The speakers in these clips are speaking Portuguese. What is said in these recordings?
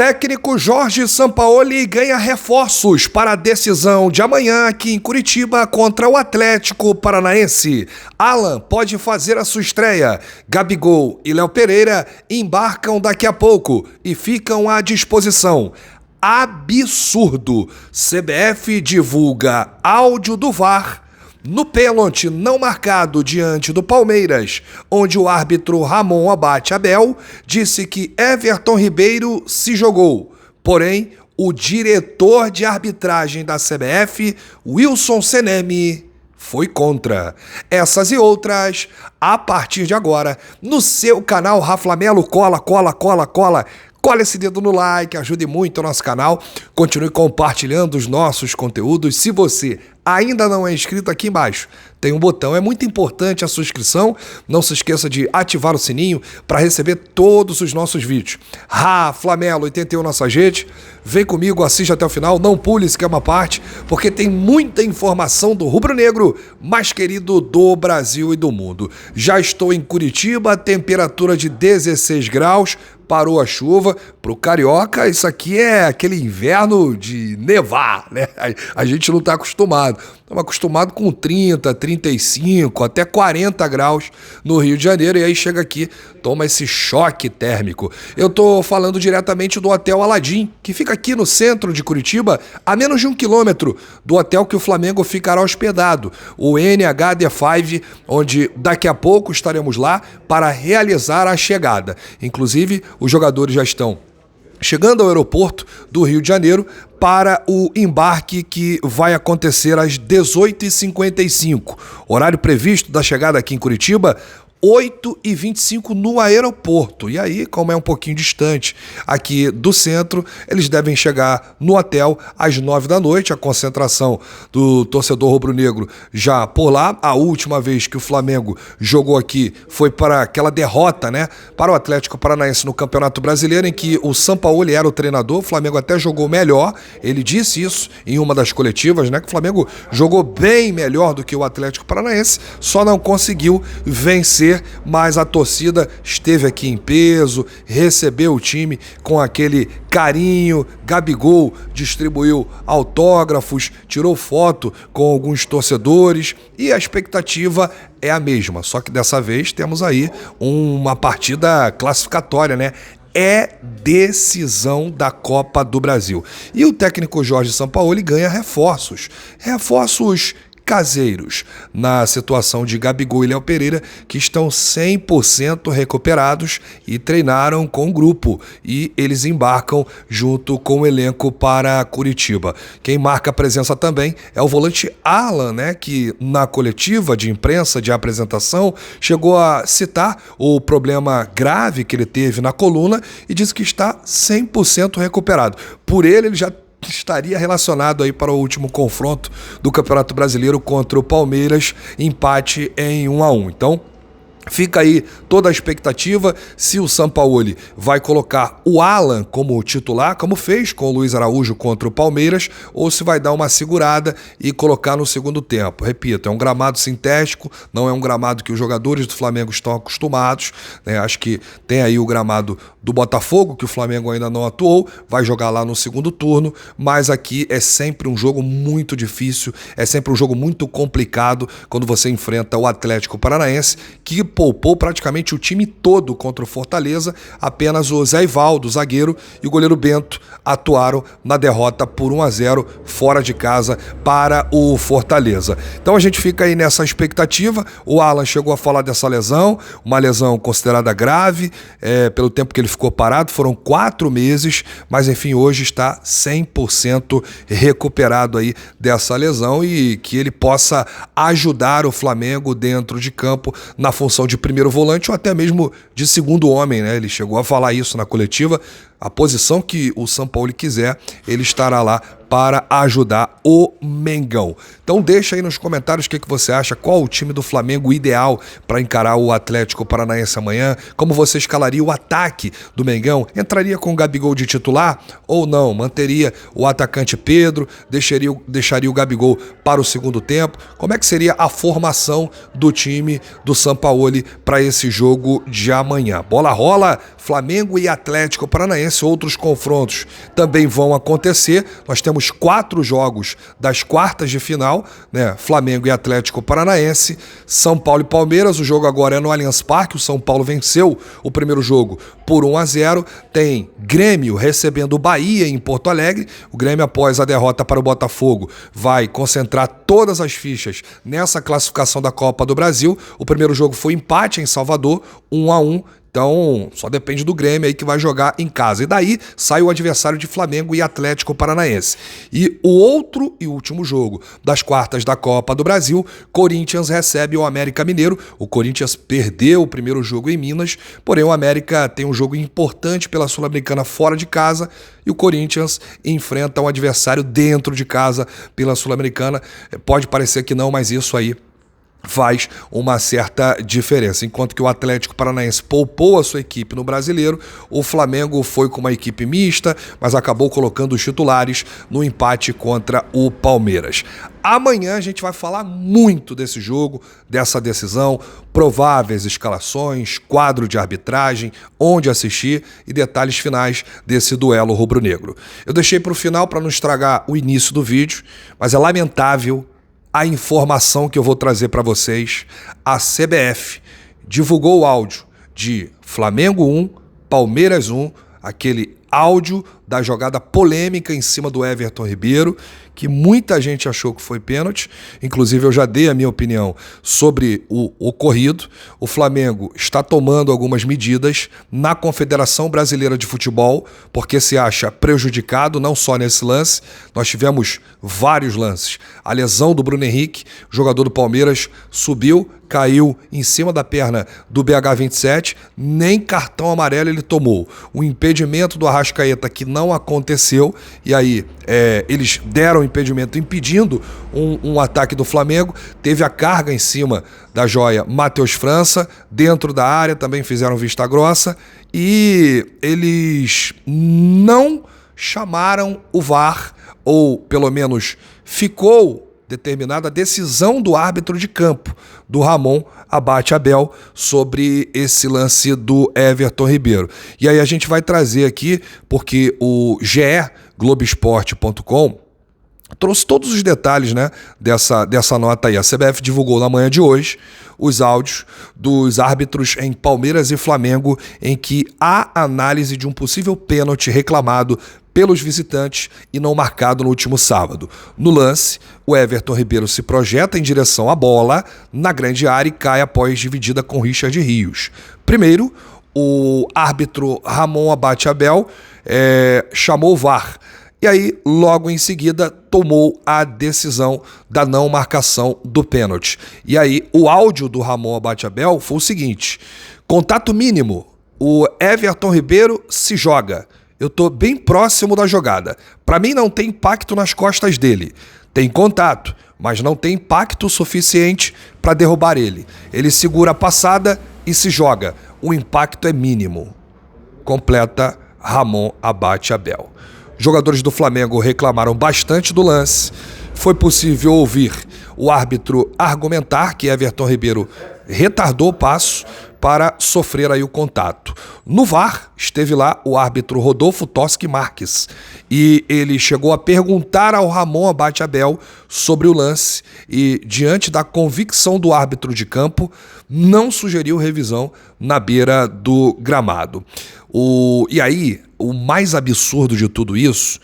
Técnico Jorge Sampaoli ganha reforços para a decisão de amanhã aqui em Curitiba contra o Atlético Paranaense. Alan pode fazer a sua estreia. Gabigol e Léo Pereira embarcam daqui a pouco e ficam à disposição. Absurdo! CBF divulga áudio do VAR no pênalti não marcado diante do Palmeiras, onde o árbitro Ramon Abate Abel disse que Everton Ribeiro se jogou. Porém, o diretor de arbitragem da CBF, Wilson Seneme, foi contra. Essas e outras, a partir de agora, no seu canal Raflamelo. Cola esse dedo no like, ajude muito o nosso canal. Continue compartilhando os nossos conteúdos. Se você ainda não é inscrito, aqui embaixo tem um botão. É muito importante a sua inscrição. Não se esqueça de ativar o sininho para receber todos os nossos vídeos. Raflamelo 81 nossa gente. Vem comigo, assiste até o final. Não pule se quer uma parte, porque tem muita informação do rubro-negro mais querido do Brasil e do mundo. Já estou em Curitiba, temperatura de 16 graus. Parou a chuva. Pro carioca, isso aqui é aquele inverno de nevar, né? A gente não está acostumado. Estamos acostumados com 30, 35, até 40 graus no Rio de Janeiro. E aí chega aqui, toma esse choque térmico. Eu estou falando diretamente do Hotel Aladim, que fica aqui no centro de Curitiba, a menos de 1 quilômetro do hotel que o Flamengo ficará hospedado, o NHD5, onde daqui a pouco estaremos lá para realizar a chegada. Inclusive, os jogadores já estão chegando ao aeroporto do Rio de Janeiro para o embarque que vai acontecer às 18h55. Horário previsto da chegada aqui em Curitiba, 8h25 no aeroporto. E aí, como é um pouquinho distante aqui do centro, eles devem chegar no hotel às 9 da noite. A concentração do torcedor rubro-negro já por lá. A última vez que o Flamengo jogou aqui foi para aquela derrota, né, para o Atlético Paranaense no Campeonato Brasileiro, em que o Sampaoli era o treinador. O Flamengo até jogou melhor. Ele disse isso em uma das coletivas, né, que o Flamengo jogou bem melhor do que o Atlético Paranaense, só não conseguiu vencer. Mas a torcida esteve aqui em peso, recebeu o time com aquele carinho. Gabigol distribuiu autógrafos, tirou foto com alguns torcedores e a expectativa é a mesma, só que dessa vez temos aí uma partida classificatória, né? É decisão da Copa do Brasil. E o técnico Jorge Sampaoli ganha reforços caseiros na situação de Gabigol e Léo Pereira, que estão 100% recuperados e treinaram com o grupo, e eles embarcam junto com o elenco para Curitiba. Quem marca a presença também é o volante Alan, né, que na coletiva de imprensa de apresentação chegou a citar o problema grave que ele teve na coluna e disse que está 100% recuperado. Por ele já estaria relacionado aí para o último confronto do Campeonato Brasileiro contra o Palmeiras, empate em 1-1. Então, fica aí toda a expectativa se o Sampaoli vai colocar o Alan como titular, como fez com o Luiz Araújo contra o Palmeiras, ou se vai dar uma segurada e colocar no segundo tempo. Repito, é um gramado sintético, não é um gramado que os jogadores do Flamengo estão acostumados, né? Acho que tem aí o gramado do Botafogo, que o Flamengo ainda não atuou, vai jogar lá no segundo turno, mas aqui é sempre um jogo muito difícil, é sempre um jogo muito complicado quando você enfrenta o Atlético Paranaense, que poupou praticamente o time todo contra o Fortaleza. Apenas o Zé Ivaldo, zagueiro, e o goleiro Bento atuaram na derrota por 1-0 fora de casa para o Fortaleza. Então a gente fica aí nessa expectativa. O Alan chegou a falar dessa lesão, uma lesão considerada grave, pelo tempo que ele ficou parado, foram 4 meses, mas enfim, hoje está 100% recuperado aí dessa lesão e que ele possa ajudar o Flamengo dentro de campo na função de primeiro volante ou até mesmo de segundo homem, né? Ele chegou a falar isso na coletiva. A posição que o Sampaoli quiser, ele estará lá para ajudar o Mengão. Então deixa aí nos comentários o que você acha, qual o time do Flamengo ideal para encarar o Atlético Paranaense amanhã, como você escalaria o ataque do Mengão, entraria com o Gabigol de titular ou não, manteria o atacante Pedro, deixaria o Gabigol para o segundo tempo, como é que seria a formação do time do Sampaoli para esse jogo de amanhã. Bola rola, Flamengo e Atlético Paranaense, outros confrontos também vão acontecer, nós temos 4 jogos das quartas de final, né? Flamengo e Atlético Paranaense, São Paulo e Palmeiras, o jogo agora é no Allianz Parque, o São Paulo venceu o primeiro jogo por 1-0, tem Grêmio recebendo o Bahia em Porto Alegre, o Grêmio após a derrota para o Botafogo vai concentrar todas as fichas nessa classificação da Copa do Brasil, o primeiro jogo foi empate em Salvador, 1-1, então só depende do Grêmio aí que vai jogar em casa. E daí sai o adversário de Flamengo e Atlético Paranaense. E o outro e último jogo das quartas da Copa do Brasil, Corinthians recebe o América Mineiro. O Corinthians perdeu o primeiro jogo em Minas, porém o América tem um jogo importante pela Sul-Americana fora de casa e o Corinthians enfrenta um adversário dentro de casa pela Sul-Americana. Pode parecer que não, mas isso aí faz uma certa diferença. Enquanto que o Atlético Paranaense poupou a sua equipe no Brasileiro, o Flamengo foi com uma equipe mista, mas acabou colocando os titulares no empate contra o Palmeiras. Amanhã a gente vai falar muito desse jogo, dessa decisão, prováveis escalações, quadro de arbitragem, onde assistir e detalhes finais desse duelo rubro-negro. Eu deixei para o final para não estragar o início do vídeo, mas é lamentável a informação que eu vou trazer para vocês. A CBF divulgou o áudio de Flamengo 1, Palmeiras 1, aquele áudio da jogada polêmica em cima do Everton Ribeiro, que muita gente achou que foi pênalti, inclusive eu já dei a minha opinião sobre o ocorrido. O Flamengo está tomando algumas medidas na Confederação Brasileira de Futebol, porque se acha prejudicado, não só nesse lance, nós tivemos vários lances. A lesão do Bruno Henrique, jogador do Palmeiras, subiu, caiu em cima da perna do BH27, nem cartão amarelo ele tomou. O impedimento do Arrascaeta que não aconteceu, e aí eles deram impedimento impedindo um ataque do Flamengo, teve a carga em cima da joia Matheus França, dentro da área também fizeram vista grossa, e eles não chamaram o VAR, ou pelo menos ficou determinada a decisão do árbitro de campo, do Ramon Abate Abel, sobre esse lance do Everton Ribeiro. E aí a gente vai trazer aqui, porque o GE, Globoesporte.com, trouxe todos os detalhes, né, dessa nota aí. A CBF divulgou na manhã de hoje os áudios dos árbitros em Palmeiras e Flamengo, em que há análise de um possível pênalti reclamado pelos visitantes e não marcado no último sábado. No lance, o Everton Ribeiro se projeta em direção à bola na grande área e cai após dividida com Richard Rios. Primeiro, o árbitro Ramon Abate Abel chamou o VAR. E aí, logo em seguida, tomou a decisão da não marcação do pênalti. E aí, o áudio do Ramon Abate Abel foi o seguinte: contato mínimo, o Everton Ribeiro se joga. Eu tô bem próximo da jogada. Para mim não tem impacto nas costas dele. Tem contato, mas não tem impacto suficiente para derrubar ele. Ele segura a passada e se joga. O impacto é mínimo. Completa Ramon Abate Abel. Jogadores do Flamengo reclamaram bastante do lance. Foi possível ouvir o árbitro argumentar que Everton Ribeiro retardou o passo para sofrer aí o contato. No VAR esteve lá o árbitro Rodolfo Toschi Marques e ele chegou a perguntar ao Ramon Abate Abel sobre o lance e, diante da convicção do árbitro de campo, não sugeriu revisão na beira do gramado. E aí, o mais absurdo de tudo isso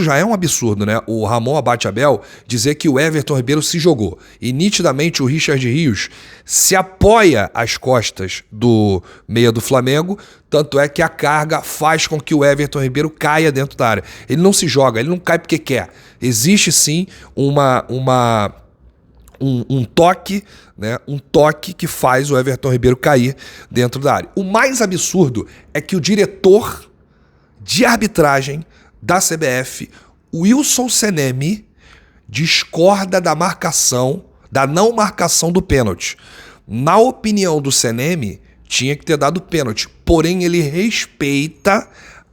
já é um absurdo, né? O Ramon Abate Abel dizer que o Everton Ribeiro se jogou. E nitidamente o Richard Rios se apoia às costas do meia do Flamengo, tanto é que a carga faz com que o Everton Ribeiro caia dentro da área. Ele não se joga, ele não cai porque quer. Existe sim um toque, né? Um toque que faz o Everton Ribeiro cair dentro da área. O mais absurdo é que o diretor de arbitragem da CBF, O Wilson Seneme discorda da não marcação do pênalti. Na opinião do Seneme, tinha que ter dado pênalti, porém ele respeita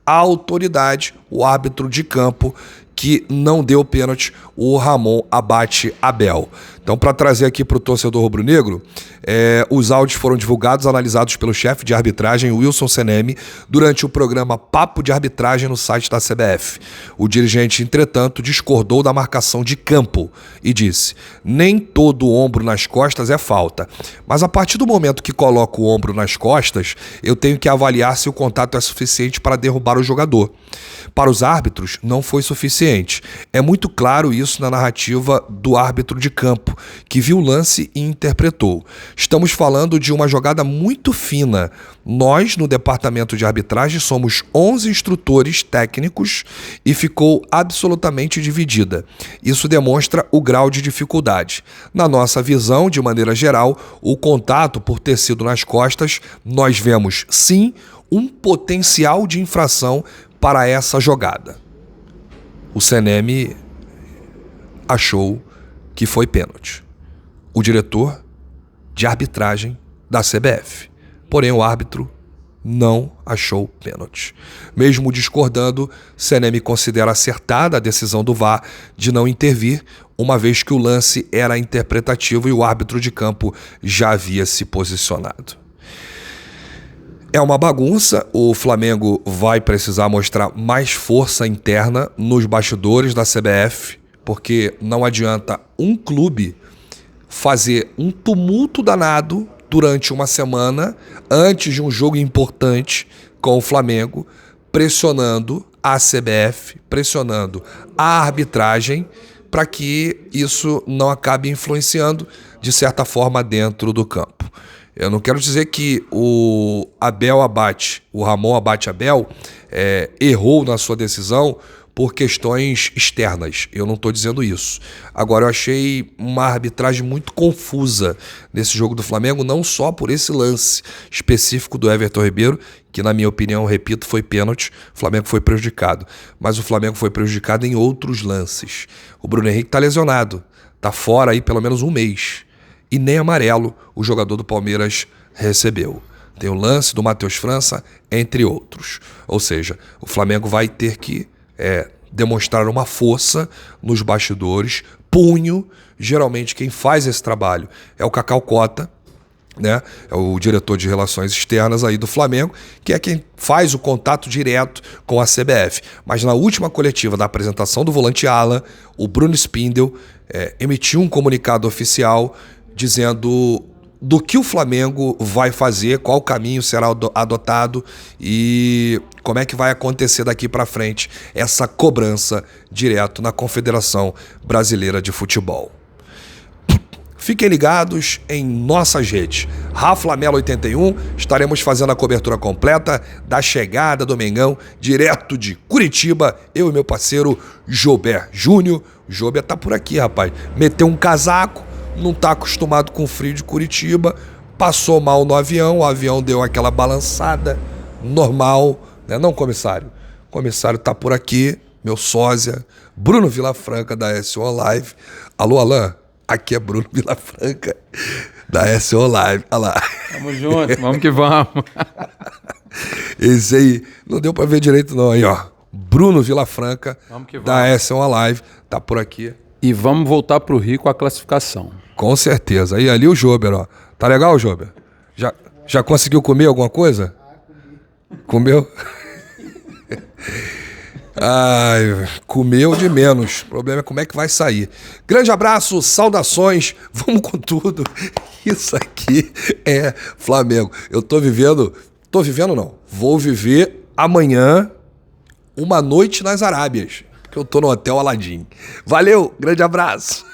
a autoridade, o árbitro de campo, que não deu pênalti, o Ramon Abate Abel. Então, para trazer aqui para o torcedor rubro-negro, os áudios foram divulgados, analisados pelo chefe de arbitragem, Wilson Seneme, durante o programa Papo de Arbitragem no site da CBF. O dirigente, entretanto, discordou da marcação de campo e disse: nem todo ombro nas costas é falta, mas a partir do momento que coloco o ombro nas costas, eu tenho que avaliar se o contato é suficiente para derrubar o jogador. Para os árbitros, não foi suficiente. É muito claro isso na narrativa do árbitro de campo, que viu o lance e interpretou. Estamos falando de uma jogada muito fina. Nós, no departamento de arbitragem, somos 11 instrutores técnicos e ficou absolutamente dividida. Isso demonstra o grau de dificuldade. Na nossa visão, de maneira geral, o contato por ter sido nas costas, nós vemos, sim, um potencial de infração para essa jogada. O Seneme achou que foi pênalti. O diretor de arbitragem da CBF. Porém, o árbitro não achou pênalti. Mesmo discordando, Seneme considera acertada a decisão do VAR de não intervir, uma vez que o lance era interpretativo e o árbitro de campo já havia se posicionado. É uma bagunça, o Flamengo vai precisar mostrar mais força interna nos bastidores da CBF, porque não adianta um clube fazer um tumulto danado durante uma semana antes de um jogo importante com o Flamengo, pressionando a CBF, pressionando a arbitragem, para que isso não acabe influenciando de certa forma dentro do campo. Eu não quero dizer que o Ramon Abate Abel, errou na sua decisão por questões externas. Eu não estou dizendo isso. Agora, eu achei uma arbitragem muito confusa nesse jogo do Flamengo, não só por esse lance específico do Everton Ribeiro, que na minha opinião, repito, foi pênalti. O Flamengo foi prejudicado. Mas o Flamengo foi prejudicado em outros lances. O Bruno Henrique está lesionado. Está fora aí pelo menos um mês. E nem amarelo o jogador do Palmeiras recebeu. Tem o lance do Matheus França, entre outros. Ou seja, o Flamengo vai ter que demonstrar uma força nos bastidores, punho. Geralmente quem faz esse trabalho é o Cacau Cota, né? É o diretor de relações externas aí do Flamengo, que é quem faz o contato direto com a CBF. Mas na última coletiva da apresentação do volante Alan, o Bruno Spindel emitiu um comunicado oficial dizendo do que o Flamengo vai fazer, qual caminho será adotado e como é que vai acontecer daqui para frente essa cobrança direto na Confederação Brasileira de Futebol. Fiquem ligados em nossas redes. Rafa Melo 81, estaremos fazendo a cobertura completa da chegada do Mengão direto de Curitiba, eu e meu parceiro Jober Júnior. O Jober tá por aqui, rapaz. Meteu um casaco, não está acostumado com o frio de Curitiba, passou mal no avião, o avião deu aquela balançada normal, né? Não, comissário? O comissário está por aqui, meu sósia, Bruno Vilafranca, da SO Live. Alô, Alain, aqui é Bruno Vilafranca, da SO Live. Olha lá. Tamo junto, vamos que vamos. Esse aí, não deu para ver direito não, aí ó, Bruno Vilafranca, da SO Live, tá por aqui. E vamos voltar pro Rio com a classificação. Com certeza. E ali o Jober, ó. Tá legal, Jober? Já conseguiu comer alguma coisa? Comeu? Ai, comeu de menos. O problema é como é que vai sair. Grande abraço, saudações. Vamos com tudo. Isso aqui é Flamengo. Vou viver amanhã uma noite nas Arábias. Porque eu tô no Hotel Aladim. Valeu, grande abraço.